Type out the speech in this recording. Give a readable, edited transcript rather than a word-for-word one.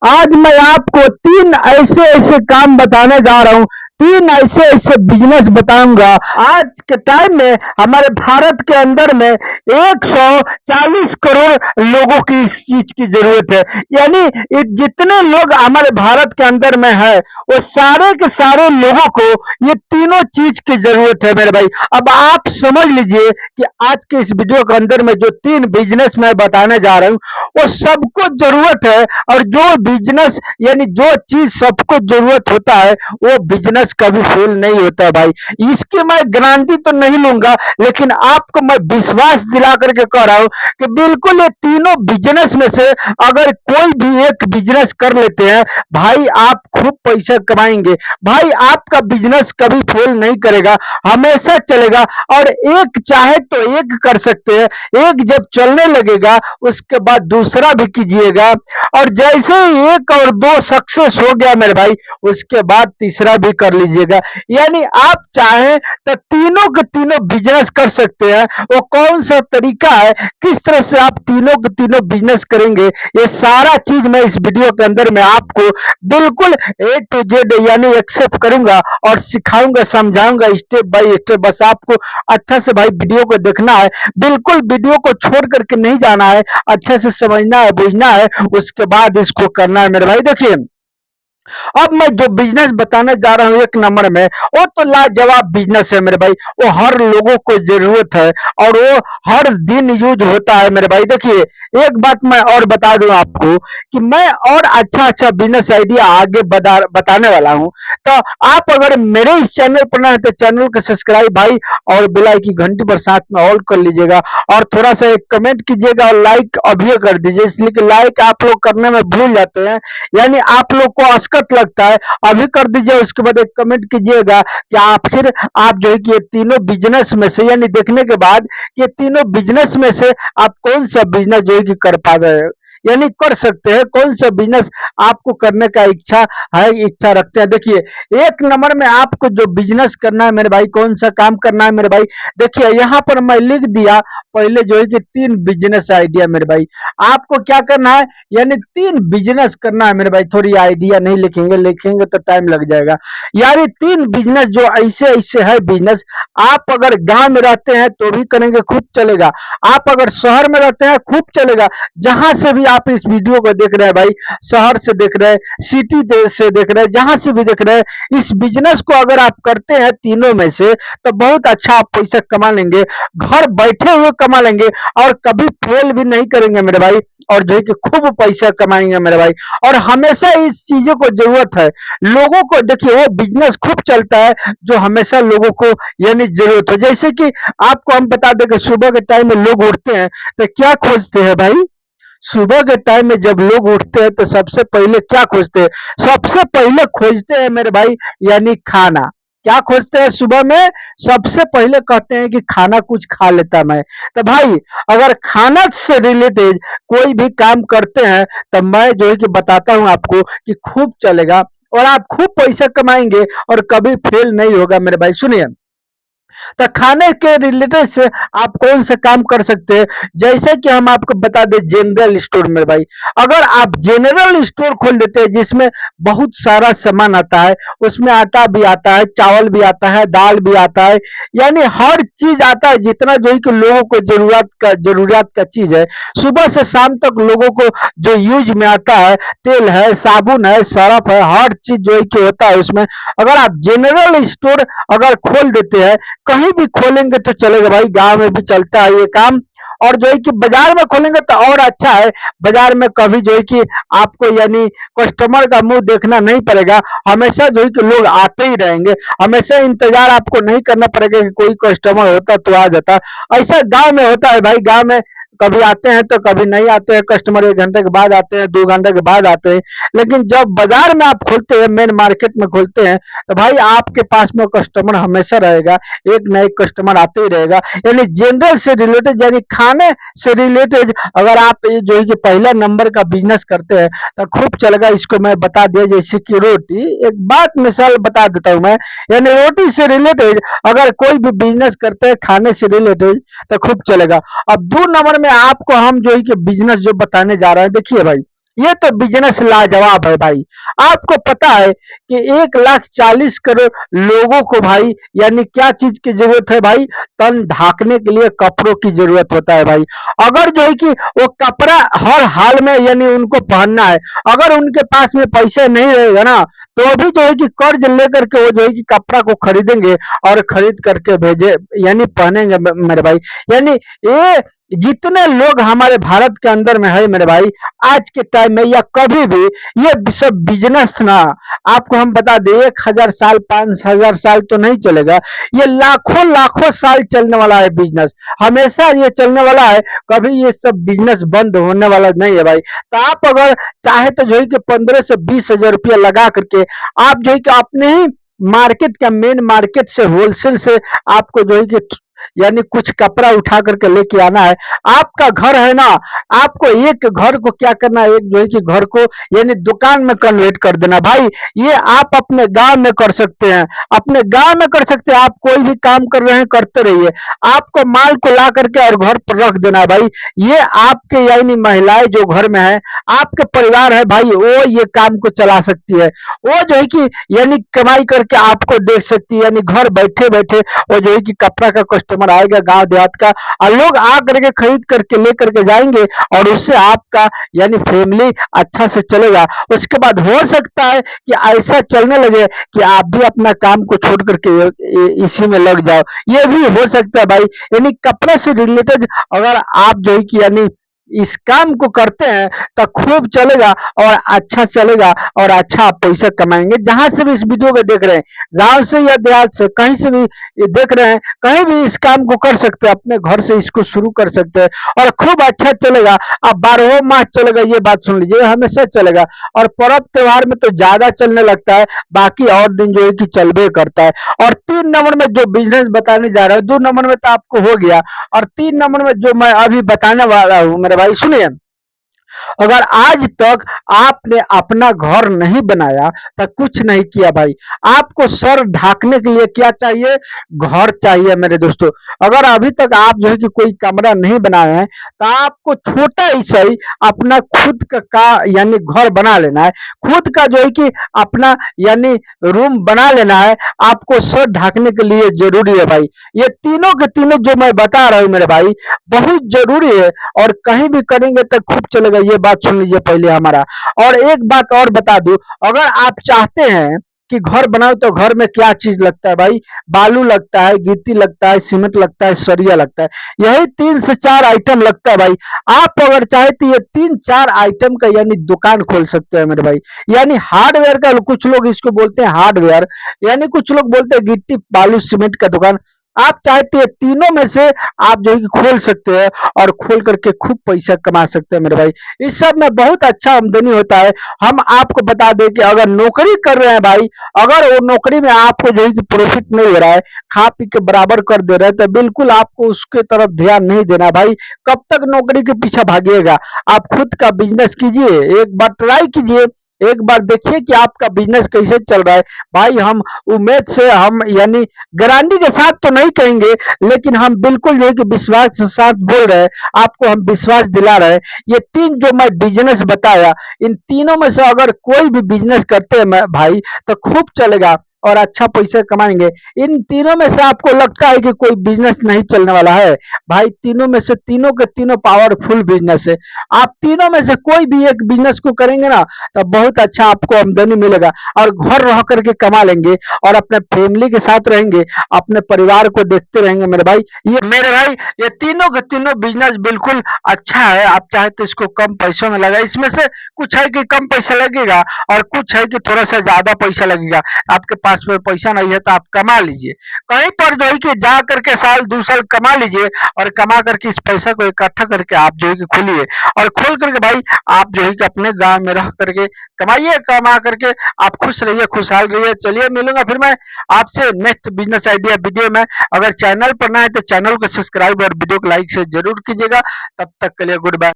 आज मैं आपको तीन ऐसे ऐसे काम बताने जा रहा हूँ, तीन ऐसे ऐसे बिजनेस बताऊंगा। आज के टाइम में हमारे भारत के अंदर में 140 करोड़ लोगों की इस चीज की जरूरत है। यानी जितने लोग हमारे भारत के अंदर में है, वो सारे के सारे लोगों को ये तीनों चीज की जरूरत है मेरे भाई। अब आप समझ लीजिए कि आज के इस वीडियो के अंदर में जो तीन बिजनेस मैं बताने जा रहा हूँ, वो सबको जरूरत है। और जो बिजनेस यानी जो चीज सबको जरूरत होता है, वो बिजनेस कभी फेल नहीं होता है भाई। इसकी मैं गारंटी तो नहीं लूंगा, लेकिन आपको मैं विश्वास दिला करके कह रहा हूं कि बिल्कुल ये तीनों बिजनेस में से अगर कोई भी एक बिजनेस कर लेते हैं भाई, आप खूब पैसा कमाएंगे भाई। आपका बिजनेस कभी फेल नहीं करेगा, हमेशा चलेगा। और एक चाहे तो एक कर सकते हैं, एक जब चलने लगेगा उसके बाद दूसरा भी कीजिएगा। और जैसे ही एक और दो सक्सेस हो गया मेरे भाई, उसके बाद तीसरा भी कर लीजिएगा। यानी आप चाहें तो तीनों के तीनों बिजनेस कर सकते हैं। वो कौन सा तरीका है, किस तरह से आप तीनों के तीनों बिजनेस करेंगे, ये सारा चीज मैं इस वीडियो के अंदर में आपको बिल्कुल ए टू जेड यानी एक्सेप्ट करूंगा और सिखाऊंगा, समझाऊंगा स्टेप बाय स्टेप। बस आपको अच्छा से भाई वीडियो को देखना है, बिल्कुल वीडियो को छोड़ करके नहीं जाना है, अच्छे से समझना है, बुझना है, उसके बाद इसको करना है मेरे भाई। देखिए, अब मैं जो बिजनेस बताने जा रहा हूँ एक नंबर में, वो तो लाजवाब बिजनेस है मेरे भाई। वो हर लोगों को जरूरत है और वो हर दिन यूज होता है मेरे भाई। देखिए, एक बात मैं और बता दूं आपको कि मैं और अच्छा अच्छा बिजनेस आइडिया आगे बताने वाला हूँ। तो आप अगर मेरे इस चैनल पर ना है तो चैनल को सब्सक्राइब भाई और बेल आइकन की घंटी पर साथ में ऑल कर लीजिएगा। और थोड़ा सा एक कमेंट कीजिएगा और लाइक अभी कर दीजिए, इसलिए कि लाइक आप लोग करने में भूल जाते हैं, यानी आप लोग को असकत लगता है। अभी कर दीजिए, उसके बाद एक कमेंट कीजिएगा कि आखिर आप जो है कि ये तीनों बिजनेस में से, यानी देखने के बाद ये तीनों बिजनेस में से आप कौन सा बिजनेस जो है कि कर पा रहे हैं, यानी कर सकते हैं, कौन सा बिजनेस आपको करने का इच्छा है, इच्छा रखते हैं। देखिए, एक नंबर में आपको जो बिजनेस करना है मेरे भाई, कौन सा काम करना है मेरे भाई, देखिए यहाँ पर मैं लिख दिया पहले जो है कि तीन बिजनेस आइडिया मेरे भाई। आपको क्या करना है, यानी तीन बिजनेस करना है मेरे भाई। थोड़ी आइडिया नहीं लिखेंगे, लिखेंगे तो टाइम लग जाएगा। यानी तीन बिजनेस जो ऐसे ऐसे है बिजनेस, आप अगर गांव में रहते हैं तो भी करेंगे, खूब चलेगा। आप अगर शहर में रहते हैं, खूब चलेगा। जहां से भी आप इस वीडियो को देख रहे हैं भाई, शहर से देख रहे हैं, सिटी से देख रहे हैं, जहां से भी देख रहे हैं, इस बिजनेस को अगर आप करते हैं तीनों में से, तो बहुत अच्छा आप पैसा कमा लेंगे, घर बैठे हुए कमा लेंगे और कभी फेल भी नहीं करेंगे मेरे भाई। और जो है कि खूब पैसा कमाएंगे मेरे भाई। और हमेशा इस चीजों को जरूरत है लोगों को। देखिए, वो बिजनेस खूब चलता है जो हमेशा लोगों को यानी जरूरत हो। जैसे कि आपको हम बता दें कि सुबह के टाइम में लोग उठते हैं तो क्या खोजते हैं भाई, सुबह के टाइम में जब लोग उठते हैं तो सबसे पहले क्या खोजते हैं, सबसे पहले खोजते हैं मेरे भाई यानी खाना। क्या खोजते हैं सुबह में, सबसे पहले कहते हैं कि खाना कुछ खा लेता मैं। तो भाई, अगर खाना से रिलेटेड कोई भी काम करते हैं तो मैं जो है कि बताता हूं आपको कि खूब चलेगा और आप खूब पैसा कमाएंगे और कभी फेल नहीं होगा मेरे भाई। सुनिए, तो खाने के रिलेटेड से आप कौन सा काम कर सकते हैं, जैसे कि हम आपको बता दें जनरल स्टोर में भाई। अगर आप जनरल स्टोर खोल देते हैं जिसमें बहुत सारा सामान आता है, उसमें आटा भी आता है, चावल भी आता है, दाल भी आता है, यानी हर चीज आता है जितना जो है कि लोगों को जरूरत का चीज है, सुबह से शाम तक लोगों को जो यूज में आता है, तेल है, साबुन है, सर्फ है, हर चीज जो है कि होता है उसमें। अगर आप जनरल स्टोर अगर खोल देते हैं, कहीं भी खोलेंगे तो चलेगा भाई, गांव में भी चलता है ये काम। और जो है कि बाजार में खोलेंगे तो और अच्छा है, बाजार में कभी जो है कि आपको यानी कस्टमर का मुंह देखना नहीं पड़ेगा, हमेशा जो है कि लोग आते ही रहेंगे, हमेशा इंतजार आपको नहीं करना पड़ेगा कि कोई कस्टमर होता तो आ जाता। ऐसा गांव में होता है भाई, गांव में कभी आते हैं तो कभी नहीं आते हैं कस्टमर, 1 घंटे के बाद आते हैं, 2 घंटे के बाद आते हैं। लेकिन जब बाजार में आप खोलते हैं, मेन मार्केट में खोलते हैं, तो भाई आपके पास में कस्टमर हमेशा रहेगा, एक न एक कस्टमर आते ही रहेगा। यानी जनरल से रिलेटेड यानी खाने से रिलेटेड अगर आप जो है कि पहला नंबर का बिजनेस करते हैं तो खूब चलेगा। इसको मैं बता दिया, जैसे कि रोटी, एक बात मिसाल बता देता हूं मैं, यानी रोटी से रिलेटेड अगर कोई भी बिजनेस करते हैं खाने से रिलेटेड तो खूब चलेगा। अब 2 नंबर में आपको हम जो है कि बिजनेस जो बताने जा रहे हैं, देखिए भाई, ये तो बिजनेस लाजवाब है भाई। आपको पता है कि 1,40,000,000 लोगों को भाई यानी क्या चीज की जरूरत है भाई? तन ढाकने के लिए कपड़ों की जरूरत होता है भाई। अगर जो है कि वो कपड़ा हर हाल में यानी उनको पहनना है, अगर उनके पास में पैसा नहीं रहेगा ना, तो अभी जो है कि कर्ज लेकर के वो जो है कि कपड़ा को खरीदेंगे और खरीद करके भेजे यानी पहनेंगे मेरे भाई। यानी ये जितने लोग हमारे भारत के अंदर में है मेरे भाई, आज के टाइम में या कभी भी, ये सब बिजनेस ना, आपको हम बता दें 1,000 साल 5,000 साल तो नहीं चलेगा, ये लाखों लाखों साल चलने वाला है बिजनेस। हमेशा ये चलने वाला है, कभी ये सब बिजनेस बंद होने वाला नहीं है भाई। तो आप अगर चाहे तो जो है कि 15 से 20 हजार रुपया लगा करके आप जो है कि अपने ही मार्केट का मेन मार्केट से होलसेल से आपको जो है कि यानी कुछ कपड़ा उठा करके लेके आना है। आपका घर है ना, आपको एक घर को क्या करना है, एक जो है कि घर को यानी दुकान में कन्वर्ट कर देना भाई। ये आप अपने गांव में कर सकते हैं, अपने गांव में कर सकते हैं। आप कोई भी काम कर रहे हैं करते रहिए, आपको माल को ला करके और घर पर रख देना भाई। ये आपके यानी महिलाएं जो घर में है, आपके परिवार है भाई, वो ये काम को चला सकती है। वो जो है कि यानी कमाई करके आपको दे सकती है, यानी घर बैठे बैठे वो जो है कि कपड़ा का कस्टमर आएगा गांव देहात का, और लोग आ करके खरीद करके ले करके जाएंगे, और उससे आपका यानी फैमिली अच्छा से चलेगा। उसके बाद हो सकता है कि ऐसा चलने लगे कि आप भी अपना काम को छोड़ करके इसी में लग जाओ, ये भी हो सकता है भाई। यानी कपड़े से रिलेटेड अगर आप जो है कि यानी इस काम को करते हैं तो खूब चलेगा और अच्छा चलेगा, और अच्छा आप पैसा कमाएंगे। जहां से भी इस वीडियो को देख रहे हैं, गांव से या देहात से, कहीं से भी ये देख रहे हैं, कहीं भी इस काम को कर सकते हैं, अपने घर से इसको शुरू कर सकते हैं और खूब अच्छा चलेगा। अब 12 माह चलेगा, ये बात सुन लीजिए, हमेशा चलेगा। और पर्व त्योहार में तो ज्यादा चलने लगता है, बाकी और दिन जो है कि चलबे करता है। और 3 नंबर में जो बिजनेस बताने जा रहा हूँ, 2 नंबर में तो आपको हो गया, और 3 नंबर में जो मैं अभी बताने वाला हूँ मेरे भाई सुनिए। अगर आज तक आपने अपना घर नहीं बनाया तो कुछ नहीं किया भाई। आपको सर ढाकने के लिए क्या चाहिए? घर चाहिए मेरे दोस्तों। अगर अभी तक आप जो है कि कोई कमरा नहीं बनाए हैं, तो आपको छोटा ही सही अपना खुद का यानी घर बना लेना है। खुद का जो है कि अपना यानी रूम बना लेना है। आपको सर ढाकने के लिए जरूरी है भाई। ये तीनों के तीनों जो मैं बता रहा हूँ मेरे भाई, बहुत जरूरी है, और कहीं भी करेंगे तो खूब चलेगा। ये बात सुन लीजिए पहले हमारा। और एक बात और बता दूं, अगर आप चाहते हैं कि घर बनाओ, तो घर में क्या चीज लगता है भाई? बालू लगता है, गिट्टी लगता है, सीमेंट लगता है, सरिया लगता है। यही 3 से 4 आइटम लगता है भाई। आप अगर चाहे तो ये 3-4 आइटम का यानी दुकान खोल सकते हैं मेरे भाई। यानी हार्डवेयर का, कुछ लोग इसको बोलते हैं हार्डवेयर, यानी कुछ लोग बोलते हैं गिट्टी बालू सीमेंट का दुकान। आप चाहते हैं तीनों में से आप जो है कि खोल सकते हैं, और खोल करके खूब पैसा कमा सकते हैं मेरे भाई। इस सब में बहुत अच्छा आमदनी होता है। हम आपको बता दें कि अगर नौकरी कर रहे हैं भाई, अगर वो नौकरी में आपको जो है कि प्रॉफिट नहीं हो रहा है, खा पी के बराबर कर दे रहे हैं, तो बिल्कुल आपको उसके तरफ ध्यान नहीं देना भाई। कब तक नौकरी के पीछे भागिएगा? आप खुद का बिजनेस कीजिए, एक बार ट्राई कीजिए, एक बार देखिए कि आपका बिजनेस कैसे चल रहा है भाई। हम उम्मीद से, हम यानी गारंटी के साथ तो नहीं कहेंगे, लेकिन हम बिल्कुल जो है कि विश्वास के साथ बोल रहे हैं, आपको हम विश्वास दिला रहे हैं। ये 3 जो मैं बिजनेस बताया, इन तीनों में से अगर कोई भी बिजनेस करते हैं मैं भाई, तो खूब चलेगा और अच्छा पैसा कमाएंगे। इन तीनों में से आपको लगता है कि कोई बिजनेस नहीं चलने वाला है भाई? तीनों में से तीनों के तीनों पावरफुल बिजनेस है। आप तीनों में से कोई भी एक बिजनेस को करेंगे ना, तो बहुत अच्छा आपको आमदनी मिलेगा, और घर रह करके कमा लेंगे, और अपने फैमिली के साथ रहेंगे, अपने परिवार को देखते रहेंगे मेरे भाई। ये मेरे भाई, ये तीनों के तीनों बिजनेस बिल्कुल अच्छा है। आप चाहे तो इसको कम पैसों में लगा, इसमें से कुछ है कि कम पैसा लगेगा, और कुछ है कि थोड़ा सा ज्यादा पैसा लगेगा। आपके पास में पैसा नहीं है तो आप कमा लीजिए, कहीं पर जो है कि जा करके 1-2 साल कमा लीजिए, और कमा करके इस पैसा को इकट्ठा करके आप जो है कि खोलिए, और खोल करके भाई आप जो है कि अपने गांव में रह करके कमाइए। कमा करके आप खुश रहिए, खुशहाल रहिए। चलिए, मिलूंगा फिर मैं आपसे नेक्स्ट बिजनेस आइडिया वीडियो में। अगर चैनल पर ना है तो चैनल को सब्सक्राइब और वीडियो को लाइक से जरूर कीजिएगा। तब तक के लिए गुड बाय।